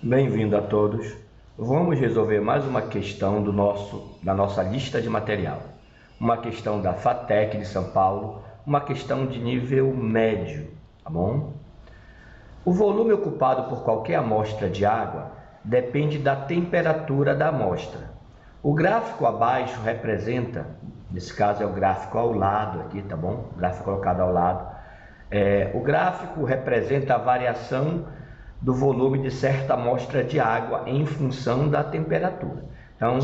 Bem-vindo a todos. Vamos resolver mais uma questão da nossa lista de material. Uma questão da FATEC de São Paulo, uma questão de nível médio, tá bom? O volume ocupado por qualquer amostra de água depende da temperatura da amostra. O gráfico abaixo representa, nesse caso é o gráfico ao lado aqui, tá bom? O gráfico colocado ao lado. O gráfico representa a variação do volume de certa amostra de água em função da temperatura. Então,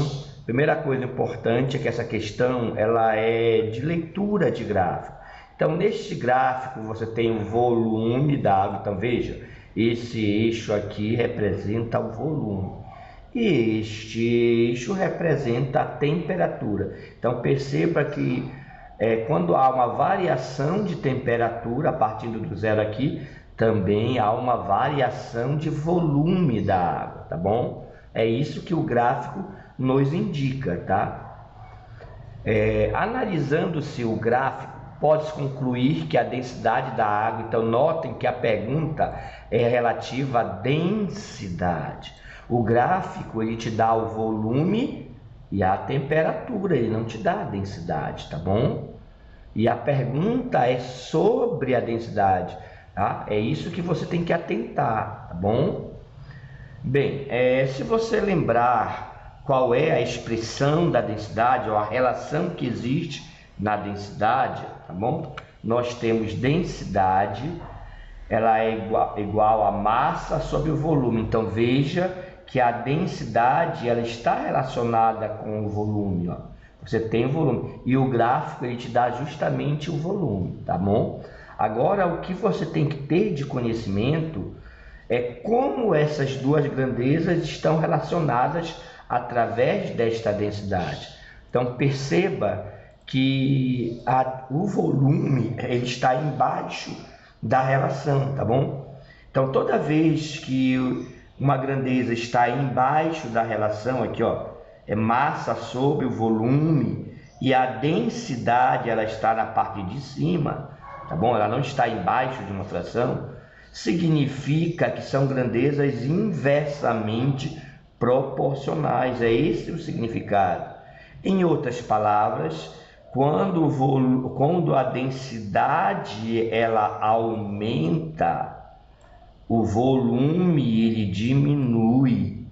primeira coisa importante é que essa questão ela é de leitura de gráfico. Então, neste gráfico você tem o volume da água. Então, veja, esse eixo aqui representa o volume e este eixo representa a temperatura. Então, perceba que quando há uma variação de temperatura, partindo do zero aqui, também há uma variação de volume da água, tá bom? É isso que o gráfico nos indica, tá? Analisando-se o gráfico, pode-se concluir que a densidade da água, então notem que a pergunta é relativa à densidade. O gráfico, ele te dá o volume e a temperatura, ele não te dá a densidade, tá bom? E a pergunta é sobre a densidade. Tá? É isso que você tem que atentar, tá bom? Bem, se você lembrar qual é a expressão da densidade ou a relação que existe na densidade, tá bom? Nós temos densidade, ela é igual a massa sobre o volume. Então veja que a densidade ela está relacionada com o volume, ó. Você tem o volume e o gráfico ele te dá justamente o volume, tá bom? Agora, o que você tem que ter de conhecimento é como essas duas grandezas estão relacionadas através desta densidade. Então, perceba que o volume ele está embaixo da relação, tá bom? Então, toda vez que uma grandeza está embaixo da relação, aqui ó, é massa sobre o volume e a densidade ela está na parte de cima, tá bom? Ela não está embaixo de uma fração, significa que são grandezas inversamente proporcionais. É esse o significado. Em outras palavras, quando a densidade ela aumenta, o volume ele diminui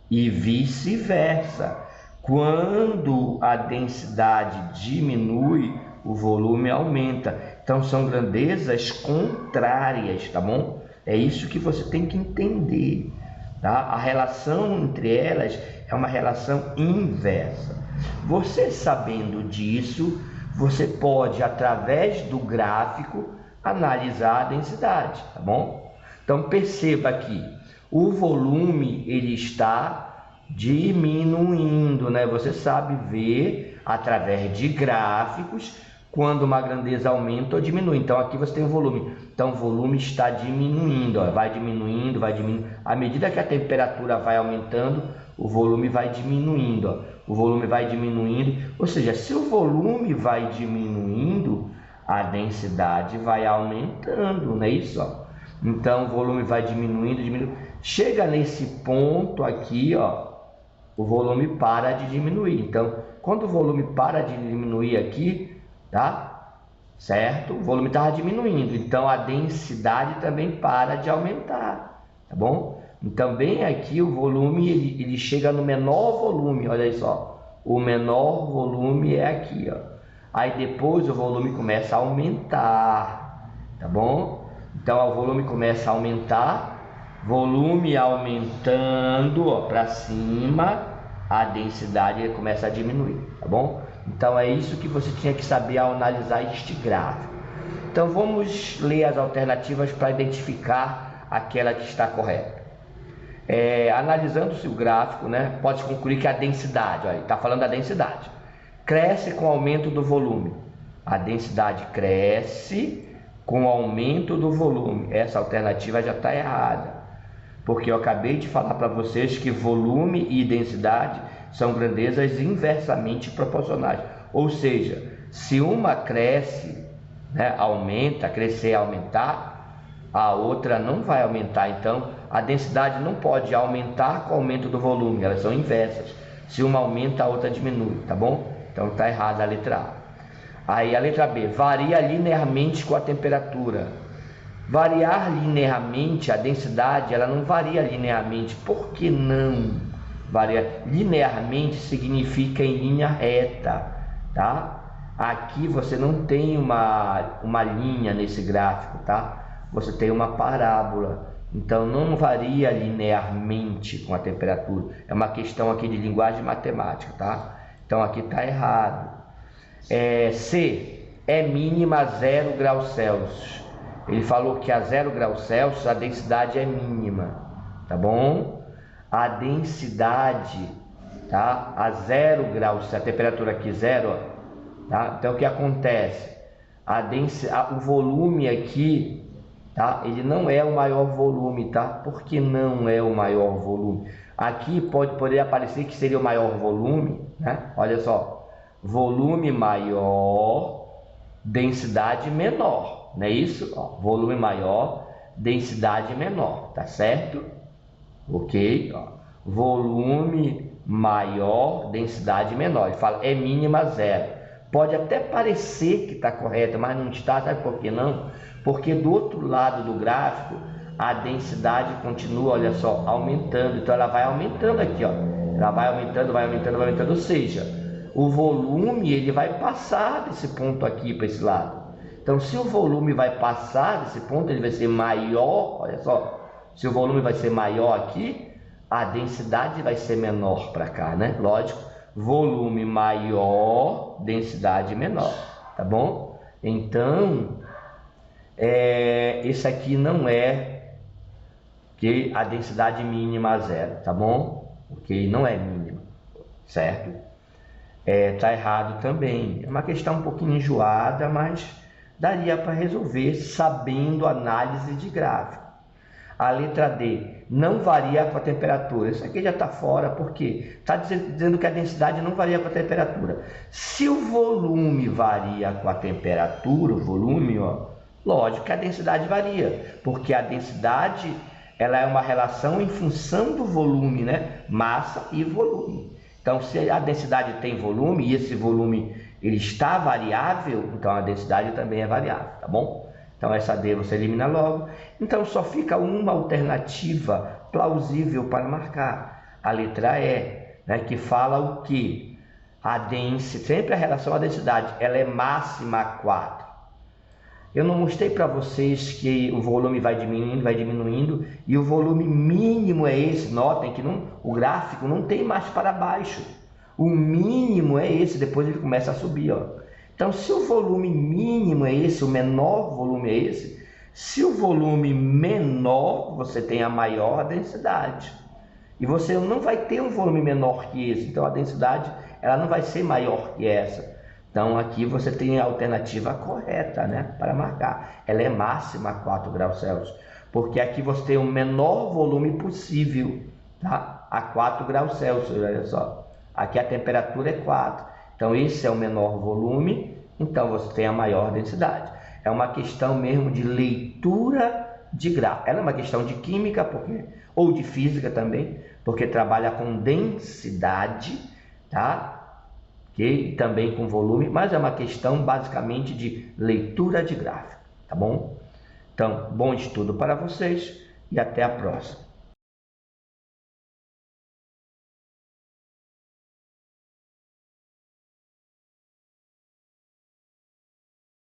e vice-versa. Quando a densidade diminui, o volume aumenta. Então são grandezas contrárias, tá bom? É isso que você tem que entender, tá? A relação entre elas é uma relação inversa. Você sabendo disso, você pode, através do gráfico, analisar a densidade, tá bom? Então perceba que o volume ele está diminuindo, né? Você sabe ver através de gráficos quando uma grandeza aumenta ou diminui. Então aqui você tem o volume. Então o volume está diminuindo, ó, vai diminuindo, vai diminuindo. À medida que a temperatura vai aumentando, o volume vai diminuindo, ó. O volume vai diminuindo. Ou seja, se o volume vai diminuindo, a densidade vai aumentando, não é isso? Ó? Então o volume vai diminuindo, diminuindo. Chega nesse ponto aqui, ó, o volume para de diminuir. Então, quando o volume para de diminuir aqui, tá? Certo? O volume estava diminuindo, então a densidade também para de aumentar, tá bom? Então, bem aqui o volume ele chega no menor volume, olha aí só. O menor volume é aqui, ó. Aí depois o volume começa a aumentar, tá bom? Então o volume começa a aumentar, volume aumentando para cima, a densidade começa a diminuir, tá bom? Então é isso que você tinha que saber ao analisar este gráfico. Então vamos ler as alternativas para identificar aquela que está correta. Analisando-se o gráfico, né, pode concluir que a densidade, está falando da densidade, cresce com o aumento do volume. A densidade cresce com o aumento do volume. Essa alternativa já está errada, porque eu acabei de falar para vocês que volume e densidade são grandezas inversamente proporcionais. Ou seja, se uma cresce, né, aumenta, crescer, aumentar, a outra não vai aumentar. Então, a densidade não pode aumentar com o aumento do volume, elas são inversas. Se uma aumenta, a outra diminui, tá bom? Então, está errada a letra A. Aí, a letra B, varia linearmente com a temperatura. Variar linearmente, a densidade, ela não varia linearmente. Por que não varia? Linearmente significa em linha reta, tá? Aqui você não tem uma linha nesse gráfico, tá? Você tem uma parábola. Então, não varia linearmente com a temperatura. É uma questão aqui de linguagem matemática, tá? Então, aqui está errado. C, é mínima a 0 graus Celsius. Ele falou que a 0 graus Celsius a densidade é mínima, tá bom? A densidade, tá? A 0 graus, a temperatura aqui 0, tá? Então, o que acontece? O volume aqui, tá? Ele não é o maior volume, tá? Por que não é o maior volume? Aqui poderia aparecer que seria o maior volume, né? Olha só, volume maior, densidade menor, não é isso? Ó, volume maior, densidade menor, tá certo? Ok? Ó, volume maior, densidade menor. Ele fala é mínima 0. Pode até parecer que está correto, mas não está. Sabe por que não? Porque do outro lado do gráfico, a densidade continua, olha só, aumentando. Então, ela vai aumentando aqui, ó. Ela vai aumentando, vai aumentando, vai aumentando. Ou seja, o volume, ele vai passar desse ponto aqui para esse lado. Então, se o volume vai passar desse ponto, ele vai ser maior, olha só. Se o volume vai ser maior aqui, a densidade vai ser menor para cá, né? Lógico, volume maior, densidade menor, tá bom? Então, esse aqui não é que a densidade mínima a 0, tá bom? Ok? Não é mínima, certo? Tá errado também. É uma questão um pouquinho enjoada, mas daria para resolver sabendo análise de gráfico. A letra D, não varia com a temperatura. Isso aqui já está fora, porque está dizendo que a densidade não varia com a temperatura. Se o volume varia com a temperatura, o volume, ó, lógico que a densidade varia, porque a densidade ela é uma relação em função do volume, né? Massa e volume. Então, se a densidade tem volume e esse volume ele está variável, então a densidade também é variável, tá bom? Então, essa D você elimina logo. Então, só fica uma alternativa plausível para marcar. A letra E, né, que fala o quê? A densidade, sempre a relação à densidade, ela é máxima a 4. Eu não mostrei para vocês que o volume vai diminuindo, e o volume mínimo é esse. Notem que o gráfico não tem mais para baixo. O mínimo é esse, depois ele começa a subir, ó. Então, se o volume mínimo é esse, o menor volume é esse, se o volume menor, você tem a maior densidade. E você não vai ter um volume menor que esse, então a densidade ela não vai ser maior que essa. Então, aqui você tem a alternativa correta, né, para marcar. Ela é máxima a 4 graus Celsius, porque aqui você tem o menor volume possível, tá? A 4 graus Celsius, olha só. Aqui a temperatura é 4. Então, esse é o menor volume, então você tem a maior densidade. É uma questão mesmo de leitura de gráfico. Ela é uma questão de química, ou de física também, porque trabalha com densidade, tá? E também com volume, mas é uma questão basicamente de leitura de gráfico, tá bom? Então, bom estudo para vocês e até a próxima.